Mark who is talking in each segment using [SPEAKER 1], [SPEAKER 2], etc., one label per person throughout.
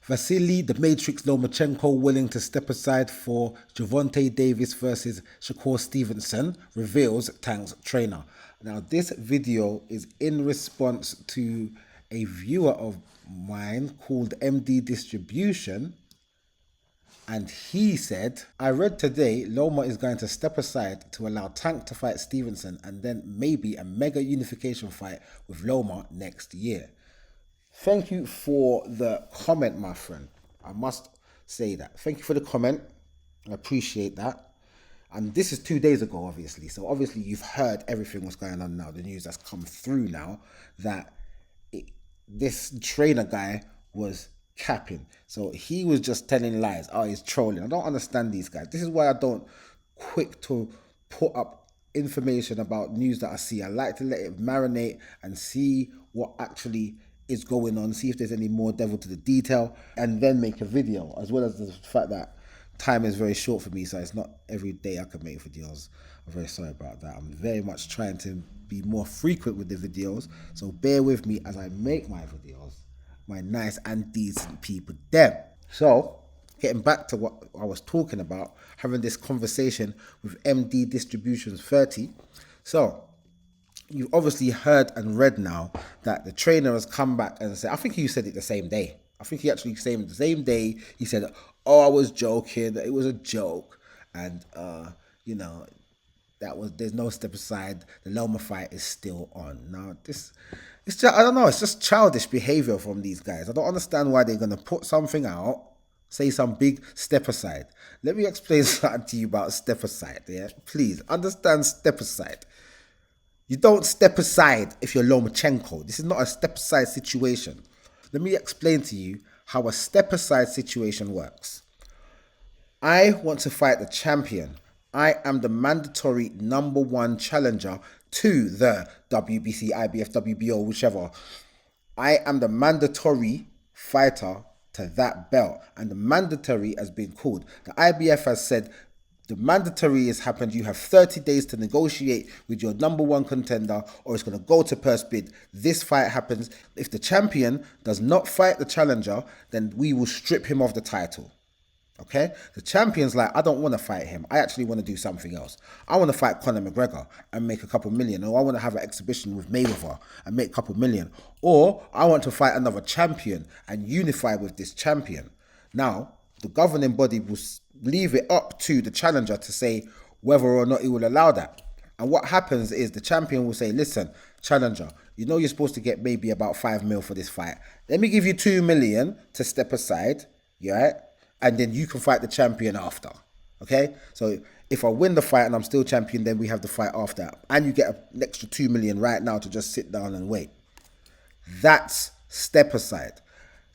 [SPEAKER 1] Vasily the Matrix Lomachenko willing to step aside for Gervonta Davis versus Shakur Stevenson, reveals Tank's trainer. Now, this video is in response to a viewer of mine called MD Distribution, and he said, I read today Loma is going to step aside to allow Tank to fight Stevenson and then maybe a mega unification fight with Loma next year. Thank you for the comment, my friend. I must say that. Thank you for the comment. I appreciate that. And this is 2 days ago, obviously. So obviously you've heard everything what's going on now. The news that's come through now that this trainer guy was capping. So he was just telling lies. Oh, he's trolling. I don't understand these guys. This is why I don't quick to put up information about news that I see. I like to let it marinate and see what actually is going on, see if there's any more devil to the detail, and then make a video, as well as the fact that time is very short for me, so it's not every day I can make videos. I'm very sorry about that. I'm very much trying to be more frequent with the videos, so bear with me as I make my videos, my nice and decent people there. So, getting back to what I was talking about, having this conversation with MD Distributions 30. So, you've obviously heard and read now that the trainer has come back and said, I think you said it the same day. I think he actually said it the same day. He said, oh, I was joking, it was a joke. And, there's no step aside. The Loma fight is still on. Now, it's just, I don't know, it's just childish behavior from these guys. I don't understand why they're going to put something out, say some big step aside. Let me explain something to you about step aside, yeah? Please, understand step aside. You don't step aside if you're Lomachenko. This is not a step aside situation. Let me explain to you how a step aside situation works. I want to fight the champion. I am the mandatory #1 challenger to the WBC, IBF, WBO, whichever. I am the mandatory fighter to that belt. And the mandatory has been called. The IBF has said, the mandatory has happened. You have 30 days to negotiate with your #1 contender, or it's going to go to purse bid. This fight happens. If the champion does not fight the challenger, then we will strip him of the title. Okay? The champion's like, I don't want to fight him. I actually want to do something else. I want to fight Conor McGregor and make a couple million. Or I want to have an exhibition with Mayweather and make a couple million. Or I want to fight another champion and unify with this champion. Now, the governing body will leave it up to the challenger to say whether or not he will allow that. And what happens is the champion will say, listen, challenger, you know you're supposed to get maybe about 5 mil for this fight. Let me give you 2 million to step aside, yeah? And then you can fight the champion after, okay? So if I win the fight and I'm still champion, then we have the fight after. And you get an extra 2 million right now to just sit down and wait. That's step aside.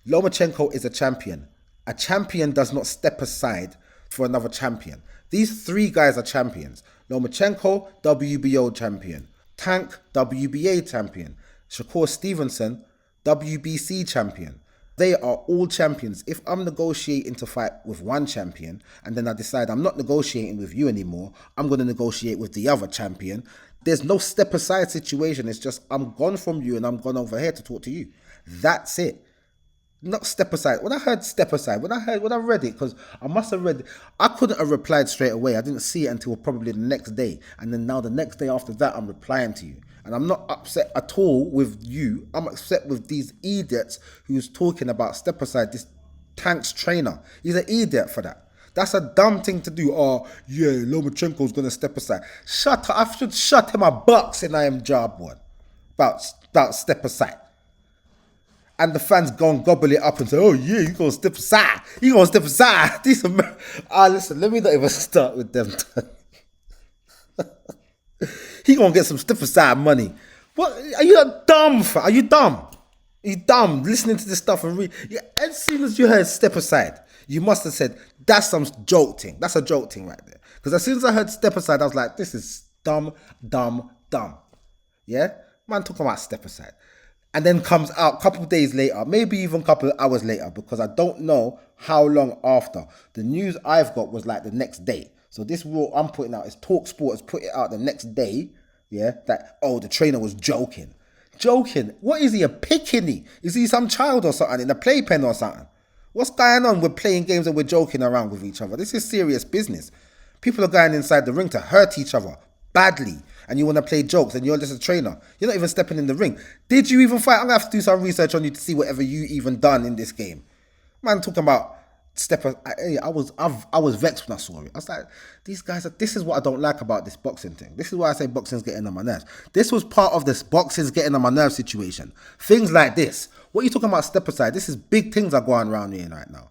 [SPEAKER 1] Lomachenko is a champion. A champion does not step aside for another champion. These 3 guys are champions. Lomachenko, WBO champion. Tank, WBA champion. Shakur Stevenson, WBC champion. They are all champions. If I'm negotiating to fight with one champion and then I decide I'm not negotiating with you anymore, I'm going to negotiate with the other champion, there's no step aside situation. It's just I'm gone from you and I'm gone over here to talk to you. That's it. Not step aside. When I heard step aside, when I read it, because I must have read, I couldn't have replied straight away. I didn't see it until probably the next day. And then now the next day after that, I'm replying to you. And I'm not upset at all with you. I'm upset with these idiots who's talking about step aside, this Tank's trainer. He's an idiot for that. That's a dumb thing to do. Oh, yeah, Lomachenko's going to step aside. Shut up. I should shut him a box in I am job one. About step aside. And the fans go and gobble it up and say, oh yeah, you gonna step aside. You gonna step aside. These listen, let me not even start with them. He gonna get some step aside money. What? Are you dumb? Are you dumb? Are you dumb? Listening to this stuff and read. Yeah, as soon as you heard step aside, you must have said, that's some joke thing. That's a joke thing right there. Because as soon as I heard step aside, I was like, this is dumb. Yeah? Man talking about step aside. And then comes out a couple of days later, maybe even a couple of hours later, because I don't know how long after. The news I've got was like the next day. So this rule I'm putting out is Talk Sport has put it out the next day, yeah, that, oh, the trainer was joking. Joking? What is he, a pickaninny? Is he some child or something in a playpen or something? What's going on? We're playing games and we're joking around with each other. This is serious business. People are going inside the ring to hurt each other badly. And you want to play jokes and you're just a trainer. You're not even stepping in the ring. Did you even fight? I'm going to have to do some research on you to see whatever you even done in this game. Man, talking about I was vexed when I saw it. I was like, these guys this is what I don't like about this boxing thing. This is why I say boxing's getting on my nerves. This was part of this boxing's getting on my nerves situation. Things like this. What are you talking about step aside? This is big things are going around here right now.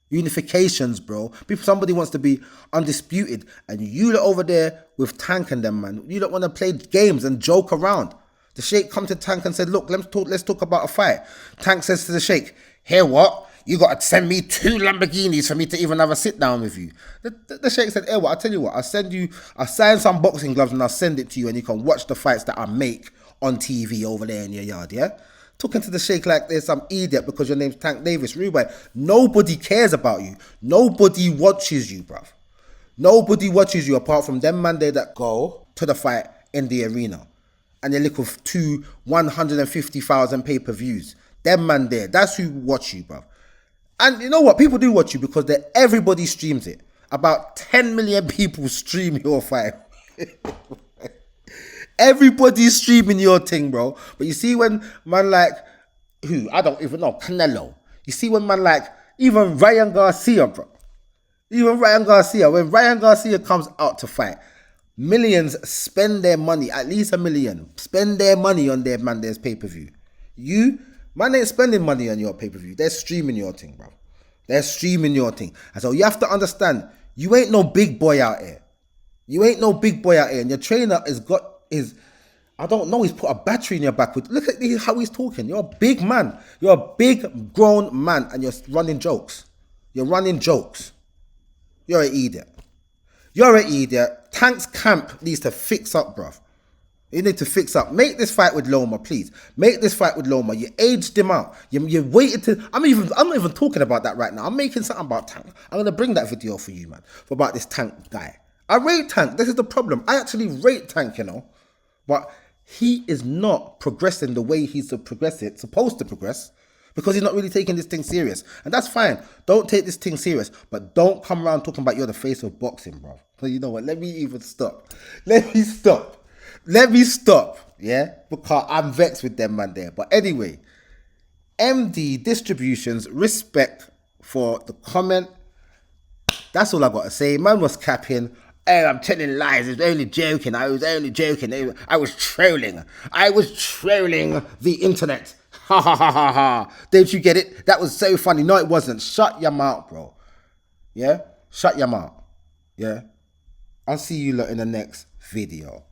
[SPEAKER 1] Unifications, bro. Somebody wants to be undisputed, and you lot over there with Tank and them, man. You don't want to play games and joke around. The Sheikh come to Tank and said, look, let's talk about a fight. Tank says to the Sheikh, hear what? You got to send me 2 Lamborghinis for me to even have a sit down with you. The Sheikh said, hey, what? I'll tell you what, I'll sign some boxing gloves and I'll send it to you and you can watch the fights that I make on TV over there in your yard, yeah? Talking to the Sheikh like there's some idiot because your name's Tank Davis. Rewind. Nobody cares about you. Nobody watches you, bruv. Nobody watches you apart from them man there that go to the fight in the arena. And they look with 150,000 pay-per-views. Them man there, that's who watch you, bruv. And you know what? People do watch you because everybody streams it. About 10 million people stream your fight. Everybody's streaming your thing, bro. But you see when man like, who? I don't even know, Canelo. You see when man like, even Ryan Garcia, bro. Even Ryan Garcia. When Ryan Garcia comes out to fight, millions spend their money, at least $1 million. Spend their money on their man, there's pay-per-view. Man ain't spending money on your pay-per-view. They're streaming your thing, bro. They're streaming your thing. And so you have to understand, you ain't no big boy out here. You ain't no big boy out here. And your trainer I don't know, he's put a battery in your back. Look at how he's talking. You're a big man. You're a big grown man and you're running jokes. You're running jokes. You're an idiot. You're an idiot. Tank's camp needs to fix up, bruv. You need to fix up. Make this fight with Loma, please. Make this fight with Loma. You aged him out. You waited to... I'm not even talking about that right now. I'm making something about Tank. I'm going to bring that video for you, man. About this Tank guy. I rate Tank. This is the problem. I actually rate Tank, you know. But he is not progressing the way he's supposed to progress. Because he's not really taking this thing serious. And that's fine. Don't take this thing serious. But don't come around talking about you're the face of boxing, bro. So you know what? Let me even stop. Let me stop, yeah? Because I'm vexed with them, man, there. But anyway, MD Distributions, respect for the comment. That's all I got to say. Man was capping. Hey, I'm telling lies. I was only joking. I was trolling. I was trolling the internet. Ha, ha, ha, ha, ha. Did you get it? That was so funny. No, it wasn't. Shut your mouth, bro. Yeah? Shut your mouth. Yeah? I'll see you lot in the next video.